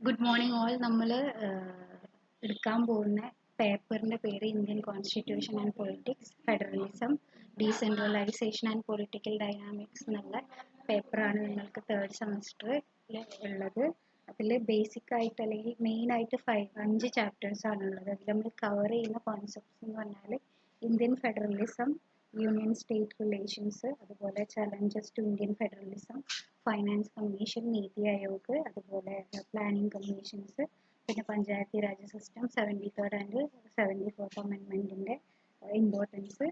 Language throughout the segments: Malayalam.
Good morning all. നമ്മൾ എടുക്കാൻ പോകുന്ന പേപ്പറിൻ്റെ പേര് Indian constitution and politics, federalism, decentralisation and political dynamics എന്നുള്ള പേപ്പറാണ് നിങ്ങൾക്ക് തേർഡ് സെമസ്റ്ററിൽ ഉള്ളത്. അതിൽ ബേസിക് ആയിട്ട് അല്ലെങ്കിൽ മെയിൻ ആയിട്ട് 5 ചാപ്റ്റേഴ്സ് ആണുള്ളത്. അതിൽ നമ്മൾ കവർ ചെയ്യുന്ന കോൺസെപ്റ്റ്സ് എന്ന് പറഞ്ഞാൽ Indian federalism, union state relations, അതുപോലെ challenges to Indian federalism, finance commission, NITI Aayog, അതുപോലെ പ്ലാനിംഗ് കമ്മീഷൻസ്, പിന്നെ Panchayati Raj system, 73rd and 74th അമെൻമെൻറ്റിൻ്റെ ഇമ്പോർട്ടൻസ്,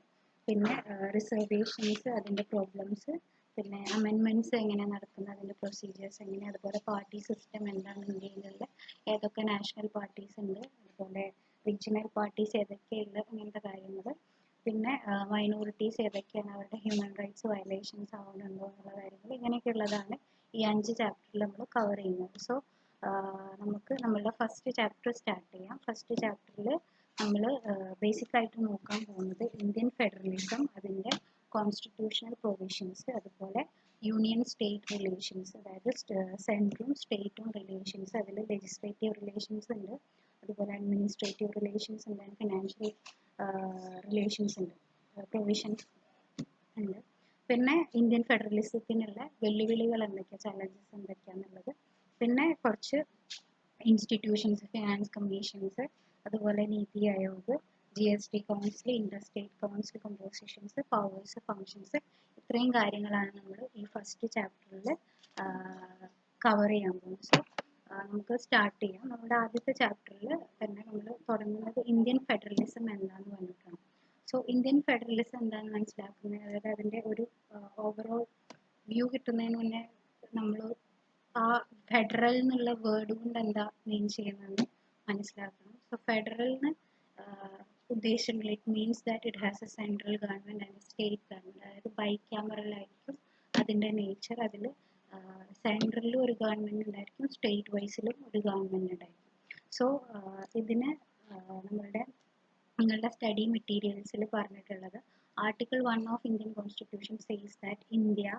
പിന്നെ റിസർവേഷൻസ്, അതിൻ്റെ പ്രോബ്ലംസ്, പിന്നെ അമെൻമെൻറ്റ്സ് എങ്ങനെ നടക്കുന്നത്, അതിൻ്റെ പ്രൊസീജിയേഴ്സ് എങ്ങനെ, അതുപോലെ പാർട്ടി സിസ്റ്റം എന്താണ് ഇന്ത്യയിലുള്ള, ഏതൊക്കെ നാഷണൽ പാർട്ടീസ് ഉണ്ട്, അതുപോലെ റീജിയണൽ പാർട്ടീസ് ഏതൊക്കെയുള്ള അങ്ങനത്തെ കാര്യങ്ങൾ, പിന്നെ മൈനോറിറ്റീസ് ഏതൊക്കെയാണ്, അവരുടെ ഹ്യൂമൻ റൈറ്റ്സ് വയലേഷൻസ് ആവുന്നുണ്ടോ എന്നുള്ള കാര്യങ്ങൾ, ഇങ്ങനെയൊക്കെയുള്ളതാണ് ഈ 5 ചാപ്റ്ററിൽ നമ്മൾ കവർ ചെയ്യുന്നത്. സോ നമുക്ക് നമ്മളുടെ ഫസ്റ്റ് ചാപ്റ്റർ സ്റ്റാർട്ട് ചെയ്യാം. ഫസ്റ്റ് ചാപ്റ്ററിൽ നമ്മൾ ബേസിക് ആയിട്ട് നോക്കാൻ പോകുന്നത് ഇന്ത്യൻ ഫെഡറലിസം, അതിൻ്റെ കോൺസ്റ്റിറ്റ്യൂഷണൽ പ്രൊവിഷൻസ്, അതുപോലെ യൂണിയൻ സ്റ്റേറ്റ് റിലേഷൻസ്, അതായത് സെൻട്രലും സ്റ്റേറ്റും റിലേഷൻസ്, അതിൽ ലെജിസ്ലേറ്റീവ് റിലേഷൻസ് ഉണ്ട്, അതുപോലെ അഡ്മിനിസ്ട്രേറ്റീവ് റിലേഷൻസ് ഉണ്ട്, ഫിനാൻഷ്യൽ റിലേഷൻസ് ഉണ്ട്, പ്രൊവിഷൻസ് ഉണ്ട്. പിന്നെ ഇന്ത്യൻ ഫെഡറലിസത്തിനുള്ള വെല്ലുവിളികൾ എന്തൊക്കെയാണ്, ചലഞ്ചസ് എന്തൊക്കെയാണെന്നുള്ളത്, പിന്നെ കുറച്ച് ഇൻസ്റ്റിറ്റ്യൂഷൻസ്, ഫിനാൻസ് കമ്മീഷൻസ്, അതുപോലെ NITI Aayog, GST council, Inter state council compositions, powers, functions, ഇത്രയും കാര്യങ്ങളാണ് നമ്മൾ ഈ ഫസ്റ്റ് ചാപ്റ്ററിൽ കവർ ചെയ്യാൻ പോകുന്നത്. സോ നമുക്ക് സ്റ്റാർട്ട് ചെയ്യാം. നമ്മുടെ ആദ്യത്തെ ചാപ്റ്ററിൽ തന്നെ നമ്മൾ തുടങ്ങുന്നത് ഇന്ത്യൻ ഫെഡറലിസം എന്താണെന്ന് പറഞ്ഞിട്ടാണ്. സോ ഇന്ത്യൻ ഫെഡറലിസം എന്താണെന്ന് മനസ്സിലാക്കുന്നത്, അതായത് അതിൻ്റെ ഒരു ഓവറോൾ വ്യൂ കിട്ടുന്നതിന് മുന്നേ നമ്മൾ ആ ഫെഡറൽ എന്നുള്ള വേർഡ് കൊണ്ട് എന്താ മീൻ ചെയ്യുന്നതെന്ന് മനസ്സിലാക്കണം. സോ ഫെഡറലിന് ഉദ്ദേശങ്ങൾ, it means that it has a central government and state government, അതായത് ബൈക്യാമറലായിരിക്കും അതിൻ്റെ നേച്ചർ. അതിൽ സെൻട്രലിലും ഒരു ഗവൺമെൻറ് ഉണ്ടായിരിക്കും, സ്റ്റേറ്റ് വൈസിലും ഒരു ഗവൺമെൻറ് ഉണ്ടായിരിക്കും. സോ ഇതിന് നിങ്ങളുടെ സ്റ്റഡി മെറ്റീരിയൽസിൽ പറഞ്ഞിട്ടുള്ളത് article 1 of Indian constitution says that India,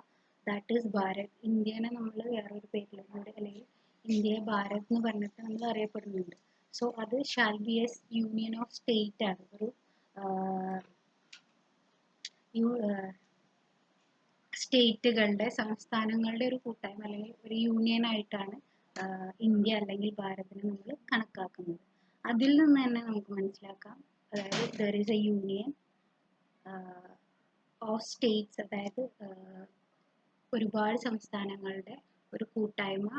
that is Bharat, ഇന്ത്യനെ നമ്മൾ വേറൊരു പേരിലൂടെ അല്ലെങ്കിൽ ഇന്ത്യയെ ഭാരത് എന്ന് പറഞ്ഞിട്ട് നമ്മൾ അറിയപ്പെടുന്നുണ്ട്. സോ അത് shall be S union of state ആണ്, ഒരു സ്റ്റേറ്റുകളുടെ, സംസ്ഥാനങ്ങളുടെ ഒരു കൂട്ടായ്മ അല്ലെങ്കിൽ ഒരു യൂണിയൻ ആയിട്ടാണ് ഇന്ത്യ അല്ലെങ്കിൽ ഭാരതിനെ നമ്മൾ കണക്കാക്കുന്നത്. അതിൽ നിന്ന് തന്നെ നമുക്ക് മനസ്സിലാക്കാം, അതായത് there is A union of States, അതായത് ഒരുപാട് സംസ്ഥാനങ്ങളുടെ ഒരു കൂട്ടായ്മ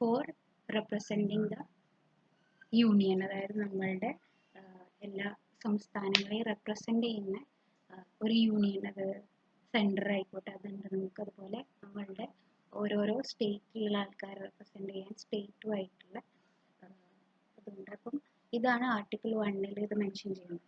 ഫോർ റെപ്രസെൻറ്റിങ് ദ യൂണിയൻ, അതായത് നമ്മളുടെ എല്ലാ സംസ്ഥാനങ്ങളെയും റെപ്രസെൻ്റ് ചെയ്യുന്ന ഒരു യൂണിയൻ, അത് സെൻറ്റർ ആയിക്കോട്ടെ, അതുണ്ട് നമുക്ക്. അതുപോലെ നമ്മളുടെ ഓരോരോ സ്റ്റേറ്റിലുള്ള ആൾക്കാരെ റെപ്രസെൻ്റ് ചെയ്യാൻ സ്റ്റേറ്റുമായിട്ടുള്ള അതുണ്ട്. അപ്പം ഇതാണ് ആർട്ടിക്കിൾ 1 ഇത് മെൻഷൻ ചെയ്യുന്നത്.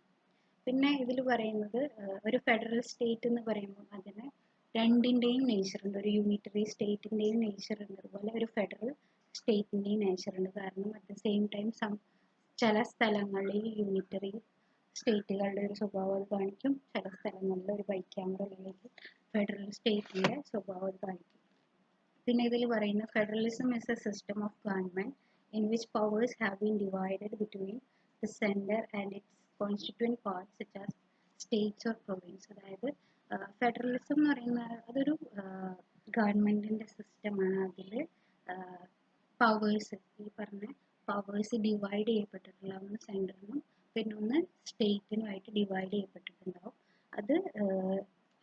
പിന്നെ ഇതിൽ പറയുന്നത് ഒരു ഫെഡറൽ സ്റ്റേറ്റ് എന്ന് പറയുമ്പോൾ അതിന് രണ്ടിൻ്റെയും നേച്ചർ ഉണ്ട്. ഒരു യൂണിറ്ററി സ്റ്റേറ്റിൻ്റെയും നേച്ചർ ഉണ്ട്, അതുപോലെ ഒരു ഫെഡറൽ സ്റ്റേറ്റിൻ്റെയും നേച്ചർ ഉണ്ട്. കാരണം അറ്റ് ദ സെയിം ടൈം ചില സ്ഥലങ്ങളിൽ യൂണിറ്ററി സ്റ്റേറ്റുകളുടെ ഒരു സ്വഭാവം അത് കാണിക്കും, ചില സ്ഥലങ്ങളിൽ ഒരു ബൈക്യാമറൽ അല്ലെങ്കിൽ ഫെഡറൽ സ്റ്റേറ്റിൻ്റെ സ്വഭാവം അത് കാണിക്കും. പിന്നെ ഇതിൽ പറയുന്ന federalism is A system of government in which powers have been divided between the centre and it's constituent parts such as States or province. അതായത് ഫെഡറലിസം എന്ന് പറയുന്നത് അതൊരു ഗവൺമെൻറ്റിൻ്റെ സിസ്റ്റമാണ്. അതിൽ പവേഴ്സ്, ഈ പറഞ്ഞ പവേഴ്സ് ഡിവൈഡ് ചെയ്യപ്പെട്ടിട്ടുള്ള ഒന്ന് സെൻറ്ററിനും പിന്നെ ഒന്ന് സ്റ്റേറ്റിനുമായിട്ട് ഡിവൈഡ് ചെയ്യപ്പെട്ടിട്ടുണ്ടാവും. അത്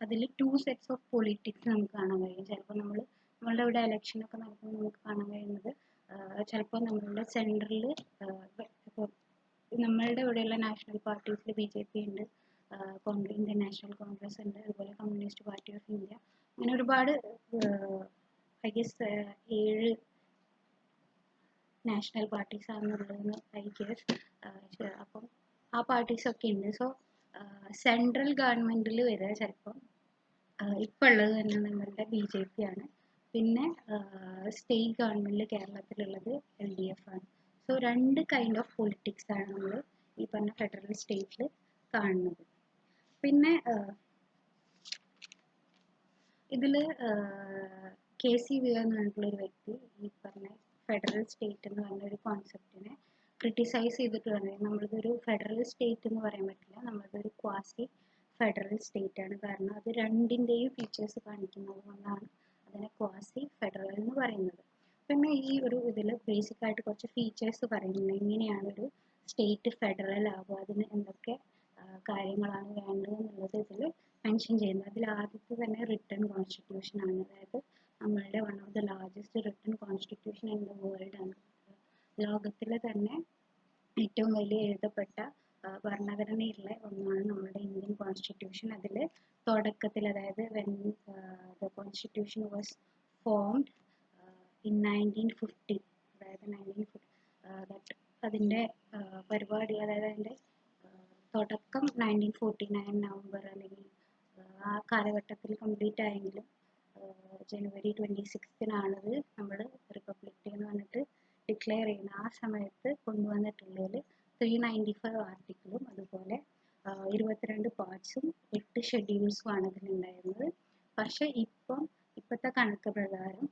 അതിൽ 2 സെറ്റ്സ് ഓഫ് പൊളിറ്റിക്സ് നമുക്ക് കാണാൻ കഴിയും. ചിലപ്പോൾ നമ്മളുടെ ഇവിടെ ഇലക്ഷനൊക്കെ നടക്കുമ്പോൾ നമുക്ക് കാണാൻ കഴിയുന്നത് ചിലപ്പോൾ നമ്മളുടെ സെൻറ്ററിൽ ഇപ്പോൾ നമ്മളുടെ ഇവിടെയുള്ള നാഷണൽ പാർട്ടീസിൽ BJP ഉണ്ട്, ഇന്ത്യൻ നാഷണൽ കോൺഗ്രസ് ഉണ്ട്, അതുപോലെ കമ്മ്യൂണിസ്റ്റ് പാർട്ടി ഓഫ് ഇന്ത്യ, അങ്ങനെ ഒരുപാട് ഐ ഗസ് 7 നാഷണൽ പാർട്ടീസ് ആണെന്നുള്ളതെന്ന് ഐ ഗസ്. അപ്പം ആ പാർട്ടീസൊക്കെ ഉണ്ട്. സോ സെൻട്രൽ ഗവൺമെൻറ്റിൽ വരിക ചിലപ്പം ഇപ്പോൾ ഉള്ളത് തന്നെ നമ്മളുടെ BJP ആണ്. പിന്നെ സ്റ്റേറ്റ് ഗവൺമെൻറ്റിൽ കേരളത്തിലുള്ളത് LDF ആണ്. സോ 2 കൈൻഡ് ഓഫ് പൊളിറ്റിക്സ് ആണ് നമ്മൾ ഈ പറഞ്ഞ ഫെഡറൽ സ്റ്റേറ്റിൽ കാണുന്നത്. പിന്നെ ഇതിൽ KC വീർ എന്ന് പറഞ്ഞിട്ടുള്ളൊരു വ്യക്തി ഈ പറഞ്ഞ ഫെഡറൽ സ്റ്റേറ്റ് എന്ന് പറഞ്ഞ ഒരു കോൺസെപ്റ്റിനെ ക്രിട്ടിസൈസ് ചെയ്തിട്ടുണ്ട്. നമ്മളിതൊരു ഫെഡറൽ സ്റ്റേറ്റ് എന്ന് പറയാൻ പറ്റില്ല, നമ്മളതൊരു ക്വാസി ഫെഡറൽ സ്റ്റേറ്റ് ആണ്. കാരണം അത് രണ്ടിൻ്റെയും ഫീച്ചേഴ്സ് കാണിക്കുന്നത് കൊണ്ടാണ് അതിനെ ക്വാസി ഫെഡറൽ എന്ന് പറയുന്നത്. പിന്നെ ഈ ഒരു ഇതിൽ ബേസിക് ആയിട്ട് കുറച്ച് ഫീച്ചേഴ്സ് പറയുന്നുണ്ട്, എങ്ങനെയാണ് ഒരു സ്റ്റേറ്റ് ഫെഡറൽ ആവുക, അതിന് എന്തൊക്കെ കാര്യങ്ങളാണ് വേണ്ടത് എന്നുള്ളത് ഇതിൽ മെൻഷൻ ചെയ്യുന്നത്. അതിൽ ആദ്യത്തെ തന്നെ റിട്ടൺ കോൺസ്റ്റിറ്റ്യൂഷൻ ആണ്. അതായത് നമ്മളുടെ one of the largest written constitution in the world ആണ്. ലോകത്തിലെ തന്നെ ഏറ്റവും വലിയ എഴുതപ്പെട്ട ഭരണഘടനയുള്ള ഒന്നാണ് നമ്മുടെ ഇന്ത്യൻ കോൺസ്റ്റിറ്റ്യൂഷൻ. അതിൽ തുടക്കത്തിൽ, അതായത് when the constitution was formed in 1950, അതായത് 1950 അതിൻ്റെ പരിപാടി, അതായത് അതിൻ്റെ തുടക്കം 1949 നവംബർ അല്ലെങ്കിൽ ആ കാലഘട്ടത്തിൽ കംപ്ലീറ്റ് ആയെങ്കിലും ജനുവരി 26-നാണത് നമ്മൾ റിപ്പബ്ലിക് ഡേ എന്ന് പറഞ്ഞിട്ട് ഡിക്ലെയർ ചെയ്യുന്ന ആ സമയത്ത് കൊണ്ടുവന്നിട്ടുള്ളതിൽ 395 ആർട്ടിക്കിളും അതുപോലെ 22 പാർട്സും 8 ഷെഡ്യൂൾസും ആണ് അതിലുണ്ടായിരുന്നത്. പക്ഷെ ഇപ്പോഴത്തെ കണക്ക് പ്രകാരം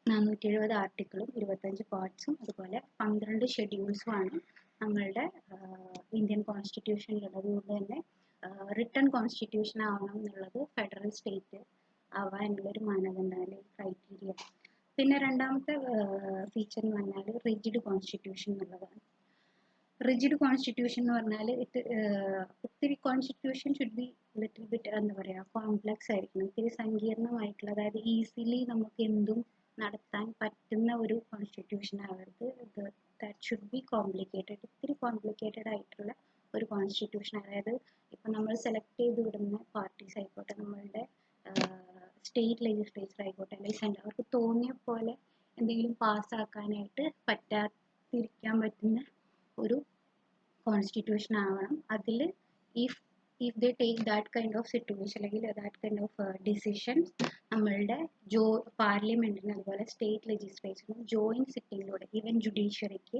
470 ആർട്ടിക്കിളും 25 പാർട്സും അതുപോലെ 12 ഷെഡ്യൂൾസും ആണ് നമ്മളുടെ ഇന്ത്യൻ കോൺസ്റ്റിറ്റ്യൂഷനിലുള്ളത്. അതുകൊണ്ട് തന്നെ റിട്ടൺ കോൺസ്റ്റിറ്റ്യൂഷൻ ആവണം എന്നുള്ളത് ഫെഡറൽ സ്റ്റേറ്റ് ആവാനുള്ളൊരു മാനദണ്ഡം അല്ലെങ്കിൽ ക്രൈറ്റീരിയ. പിന്നെ രണ്ടാമത്തെ ഫീച്ചർ എന്ന് പറഞ്ഞാൽ റിജിഡ് കോൺസ്റ്റിറ്റ്യൂഷൻ എന്നുള്ളതാണ്. റിജിഡ് കോൺസ്റ്റിറ്റ്യൂഷൻ എന്ന് പറഞ്ഞാൽ ഒത്തിരി constitution should be little bit എന്താ പറയുക കോംപ്ലക്സ് ആയിരിക്കണം, ഒത്തിരി സങ്കീർണമായിട്ടുള്ള, അതായത് ഈസിലി നമുക്ക് എന്തും നടത്താൻ പറ്റുന്ന ഒരു കോൺസ്റ്റിറ്റ്യൂഷൻ ആവരുത്. ദാറ്റ് ഷുഡ് ബി കോംപ്ലിക്കേറ്റഡ്, ഒത്തിരി കോംപ്ലിക്കേറ്റഡ് ആയിട്ടുള്ള ഒരു കോൺസ്റ്റിറ്റ്യൂഷൻ. അതായത് ഇപ്പം നമ്മൾ സെലക്ട് ചെയ്ത് വിടുന്ന പാർട്ടീസ് ആയിക്കോട്ടെ, നമ്മളുടെ സ്റ്റേറ്റ് ലെജിസ്ലേച്ചർ ആയിക്കോട്ടെ അല്ലെങ്കിൽ സെൻട്രൽ, അവർക്ക് തോന്നിയ പോലെ എന്തെങ്കിലും പാസ്സാക്കാനായിട്ട് പറ്റാതിരിക്കാൻ പറ്റുന്ന ഒരു കോൺസ്റ്റിറ്റ്യൂഷൻ ആവണം. അതിൽ if they take that kind of situation അല്ലെങ്കിൽ that kind of decisions നമ്മളുടെ പാർലമെന്റിന് അതുപോലെ സ്റ്റേറ്റ് ലെജിസ്ലേച്ചറിനും ജോയിന്റ് സിറ്റിങ്ങിലൂടെ, ഈവൻ ജുഡീഷ്യറിക്ക്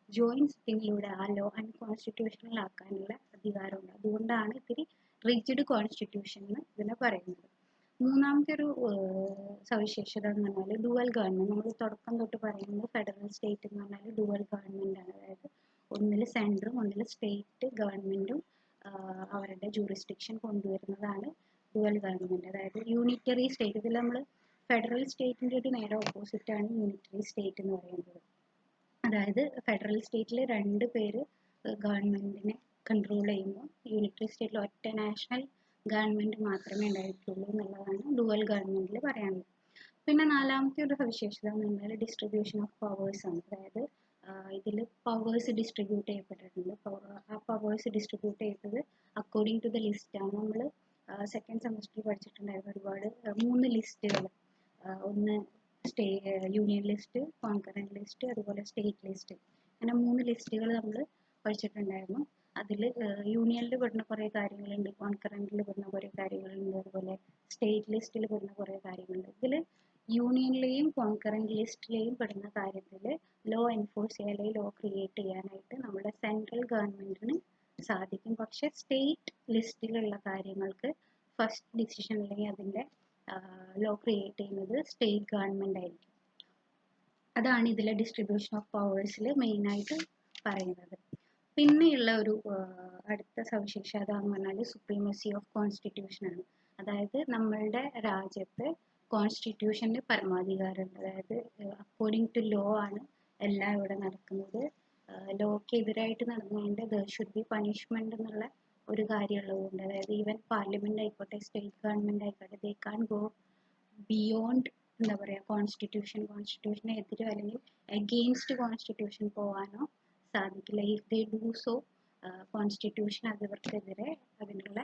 ജോയിന്റ് സിറ്റിങ്ങിലൂടെ ആ ലോ അൺകോൺസ്റ്റിറ്റ്യൂഷണൽ ആക്കാനുള്ള അധികാരമുണ്ട്. അതുകൊണ്ടാണ് ഇത്തിരി റിജിഡ് കോൺസ്റ്റിറ്റ്യൂഷൻ എന്ന് ഇതിനെ പറയുന്നത്. മൂന്നാമത്തെ ഒരു സവിശേഷത എന്ന് പറഞ്ഞാൽ ഡുവൽ ഗവൺമെന്റ്. നമ്മൾ തുടക്കം തൊട്ട് പറയുന്നത് ഫെഡറൽ സ്റ്റേറ്റ് എന്ന് പറഞ്ഞാൽ ഡുവൽ ഗവൺമെന്റ് ആണ്. അതായത് ഒന്നിൽ സെൻട്രും ഒന്നിൽ സ്റ്റേറ്റ് ഗവൺമെന്റും അവരുടെ ജൂറിസ്ഡിക്ഷൻ കൊണ്ടുവരുന്നതാണ് ഡുവൽ ഗവൺമെന്റ്. അതായത് യൂണിറ്ററി സ്റ്റേറ്റ്, ഇതിൽ നമ്മൾ ഫെഡറൽ സ്റ്റേറ്റിന്റെ ഒരു നേരെ ഓപ്പോസിറ്റ് ആണ് യൂണിറ്ററി സ്റ്റേറ്റ് എന്ന് പറയുന്നത്. അതായത് ഫെഡറൽ സ്റ്റേറ്റിൽ 2 പേര് ഗവൺമെന്റിനെ കൺട്രോൾ ചെയ്യുമ്പോൾ യൂണിറ്ററി സ്റ്റേറ്റിൽ ഒറ്റ നാഷണൽ ഗവൺമെന്റ് മാത്രമേ ഉണ്ടായിട്ടുള്ളൂ എന്നുള്ളതാണ് ഡുവൽ ഗവൺമെന്റിൽ പറയാനുള്ളത്. പിന്നെ നാലാമത്തെ ഒരു സവിശേഷത എന്ന് പറഞ്ഞാൽ ഡിസ്ട്രിബ്യൂഷൻ ഓഫ് പവേഴ്സ് ആണ്. അതായത് ഇതിൽ പവേഴ്സ് ഡിസ്ട്രിബ്യൂട്ട് ചെയ്യപ്പെട്ടിട്ടുണ്ട്. ആ പവേഴ്സ് ഡിസ്ട്രിബ്യൂട്ട് ചെയ്തത് അക്കോർഡിംഗ് ടു ദ ലിസ്റ്റ് ആണ്. നമ്മൾ സെക്കൻഡ് സെമസ്റ്ററിൽ പഠിച്ചിട്ടുണ്ടായിരുന്നു ഒരുപാട് 3 ലിസ്റ്റുകൾ. ഒന്ന് യൂണിയൻ ലിസ്റ്റ്, കോൺകറന്റ് ലിസ്റ്റ്, അതുപോലെ സ്റ്റേറ്റ് ലിസ്റ്റ്. അങ്ങനെ 3 ലിസ്റ്റുകൾ നമ്മൾ പഠിച്ചിട്ടുണ്ടായിരുന്നു. അതിൽ യൂണിയനിൽ പെടുന്ന കുറേ കാര്യങ്ങളുണ്ട്, കോൺകറന്റിൽ പെടുന്ന കുറേ കാര്യങ്ങളുണ്ട്, അതുപോലെ സ്റ്റേറ്റ് ലിസ്റ്റിൽ പെടുന്ന കുറേ കാര്യങ്ങളുണ്ട്. ഇതിൽ യൂണിയനിലെയും കോൺകറന്റ് ലിസ്റ്റിലെയും പെടുന്ന കാര്യത്തിൽ ലോ എൻഫോഴ്സ് ചെയ്യാൻ അല്ലെങ്കിൽ ലോ ക്രിയേറ്റ് ചെയ്യാനായിട്ട് നമ്മുടെ സെൻട്രൽ ഗവൺമെന്റിന് സാധിക്കും. പക്ഷെ സ്റ്റേറ്റ് ലിസ്റ്റിലുള്ള കാര്യങ്ങൾക്ക് ഫസ്റ്റ് ഡിസിഷൻ അല്ലെങ്കിൽ അതിൻ്റെ ലോ ക്രിയേറ്റ് ചെയ്യുന്നത് സ്റ്റേറ്റ് ഗവൺമെന്റ് ആയിരിക്കും. അതാണ് ഇതിലെ ഡിസ്ട്രിബ്യൂഷൻ ഓഫ് പവേഴ്സിൽ മെയിനായിട്ട് പറയുന്നത്. പിന്നെയുള്ള ഒരു അടുത്ത സവിശേഷത എന്ന് പറഞ്ഞാൽ സുപ്രീമസി ഓഫ് കോൺസ്റ്റിറ്റ്യൂഷൻ ആണ്. അതായത് നമ്മളുടെ രാജ്യത്ത് കോൺസ്റ്റിറ്റ്യൂഷന് പരമാധികാരമുണ്ട്. അതായത് അക്കോർഡിംഗ് ടു ലോ ആണ് എല്ലാം ഇവിടെ നടക്കുന്നത്. ലോക്ക് എതിരായിട്ട് നടന്നതിൻ്റെ ദർ ഷുഡ് ബി പണിഷ്മെന്റ് എന്നുള്ള ഒരു കാര്യമുള്ളതുകൊണ്ട്, അതായത് ഈവൻ പാർലമെന്റ് ആയിക്കോട്ടെ സ്റ്റേറ്റ് ഗവൺമെന്റ് ആയിക്കോട്ടെ, ദേ കാൻ ഗോ ബിയോണ്ട് എന്താ പറയുക കോൺസ്റ്റിറ്റ്യൂഷന് എതിരോ അല്ലെങ്കിൽ അഗെയിൻസ്റ്റ് കോൺസ്റ്റിറ്റ്യൂഷൻ പോകാനോ സാധിക്കില്ല. If they do so constitution അതിവർക്കെതിരെ അതിനുള്ള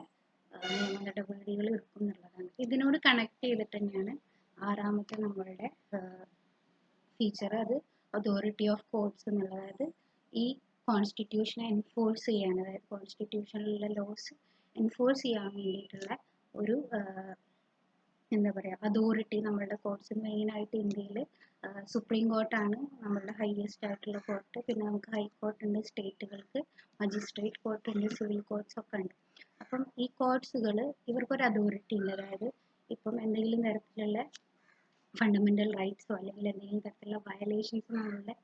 നിയമ നടപടികൾ എടുക്കും എന്നുള്ളതാണ്. ഇതിനോട് കണക്ട് ചെയ്തിട്ട് തന്നെയാണ് ആറാമത്തെ നമ്മളുടെ ഫീച്ചർ, അത് അതോറിറ്റി ഓഫ് കോർട്സ് എന്നുള്ളത്. അതായത് ഈ കോൺസ്റ്റിറ്റ്യൂഷനെ എൻഫോഴ്സ് ചെയ്യാൻ, അതായത് കോൺസ്റ്റിറ്റ്യൂഷനിലുള്ള ലോസ് എൻഫോഴ്സ് ചെയ്യാൻ വേണ്ടിയിട്ടുള്ള ഒരു എന്താ പറയുക അതോറിറ്റി നമ്മളുടെ കോർട്സ്. മെയിനായിട്ട് ഇന്ത്യയിൽ സുപ്രീം കോർട്ടാണ് നമ്മളുടെ ഹയസ്റ്റ് ആയിട്ടുള്ള കോർട്ട്. പിന്നെ നമുക്ക് ഹൈക്കോർട്ട് ഉണ്ട്, സ്റ്റേറ്റുകൾക്ക് മജിസ്ട്രേറ്റ് കോർട്ട് ഉണ്ട്, സിവിൽ കോർട്സ് ഒക്കെ ഉണ്ട്. അപ്പം ഈ കോർട്സുകൾ ഇവർക്കൊരു അതോറിറ്റി ഉണ്ട്. അതായത് ഇപ്പം എന്തെങ്കിലും തരത്തിലുള്ള ഫണ്ടമെന്റൽ റൈറ്റ്സോ അല്ലെങ്കിൽ എന്തെങ്കിലും തരത്തിലുള്ള വയലേഷൻസ് നമ്മളുടെ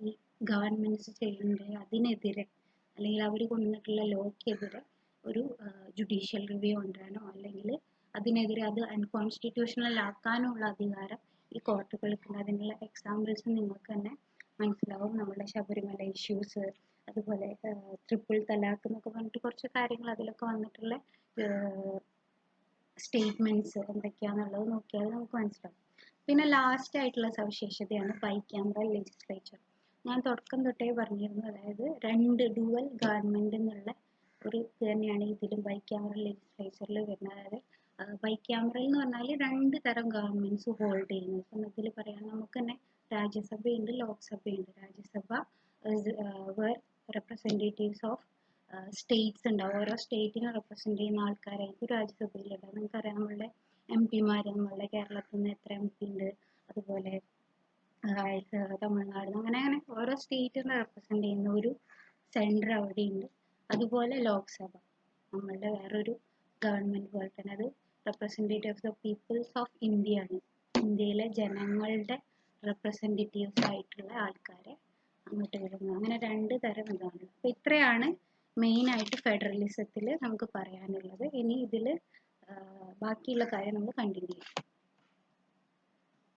ഈ ഗവൺമെന്റ്സ് ചെയ്യുന്നുണ്ടെങ്കിൽ അതിനെതിരെ അല്ലെങ്കിൽ അവർ കൊണ്ടുവന്നിട്ടുള്ള ലോക്കെതിരെ ഒരു ജുഡീഷ്യൽ റിവ്യൂ കൊണ്ടുവരാനോ അല്ലെങ്കിൽ അതിനെതിരെ അത് അൺകോൺസ്റ്റിറ്റ്യൂഷണൽ ആക്കാനുള്ള അധികാരം ഈ കോർട്ടുകൾക്കുണ്ട്. അതിനുള്ള എക്സാമ്പിൾസ് നിങ്ങൾക്ക് തന്നെ മനസ്സിലാവും. നമ്മുടെ ശബരിമല ഇഷ്യൂസ്, അതുപോലെ ട്രിപ്പിൾ തലാഖ് എന്നൊക്കെ പറഞ്ഞിട്ട് കുറച്ച് കാര്യങ്ങൾ അതിലൊക്കെ വന്നിട്ടുള്ള സ്റ്റേറ്റ്മെന്റ്സ് എന്തൊക്കെയാണെന്നുള്ളത് നോക്കിയാൽ നമുക്ക് മനസ്സിലാവും. പിന്നെ ലാസ്റ്റ് ആയിട്ടുള്ള സവിശേഷതയാണ് ബൈക്യാമറൽ ലെജിസ്ലേച്ചർ. ഞാൻ തുടക്കം തൊട്ടേ പറഞ്ഞിരുന്നു, അതായത് രണ്ട് ഡുവൽ ഗവൺമെന്റ് എന്നുള്ള ഒരു ഇത് തന്നെയാണ് ഇതിലും ബൈക്യാമറൽ ലെജിസ്ലേച്ചറിൽ വരുന്നത്. അതായത് ബൈക്യാമറൽ എന്ന് പറഞ്ഞാൽ രണ്ട് തരം ഗവൺമെന്റ്സ് ഹോൾഡ് ചെയ്യുന്നത്. ഇപ്പം ഇതിൽ പറയാൻ നമുക്ക് തന്നെ രാജ്യസഭയുണ്ട്, ലോക്സഭയുണ്ട്. Rajya Sabha where representatives of states ഉണ്ടാവും. ഓരോ സ്റ്റേറ്റിനെ റെപ്രസെന്റ് ചെയ്യുന്ന ആൾക്കാരായിരിക്കും രാജ്യസഭയിലുണ്ടാവും. നിങ്ങൾക്കറിയാം നമ്മളുടെ MP മാർ നമ്മളുടെ കേരളത്തിൽ നിന്ന് എത്ര MP ഉണ്ട്, അതുപോലെ തമിഴ്നാട്, അങ്ങനെ അങ്ങനെ ഓരോ സ്റ്റേറ്റിനെ റെപ്രസെന്റ് ചെയ്യുന്ന ഒരു സെൻറ്റർ അവിടെയുണ്ട്. അതുപോലെ ലോക്സഭ നമ്മളുടെ വേറൊരു ഗവൺമെന്റ് പോലെ തന്നെ അത് representatives of people's of India ആണ്. ഇന്ത്യയിലെ ജനങ്ങളുടെ റെപ്രസെൻറ്റേറ്റീവ്സ് ആയിട്ടുള്ള ആൾക്കാരെ അങ്ങോട്ട് വരുന്നത്. അങ്ങനെ രണ്ട് തരം ഇതാണ്. അപ്പോൾ ഇത്രയാണ് മെയിനായിട്ട് ഫെഡറലിസത്തിൽ നമുക്ക് പറയാനുള്ളത്. ഇനി ഇതിൽ ബാക്കിയുള്ള കാര്യം നമ്മൾ കണ്ടിന്യൂ ചെയ്യും.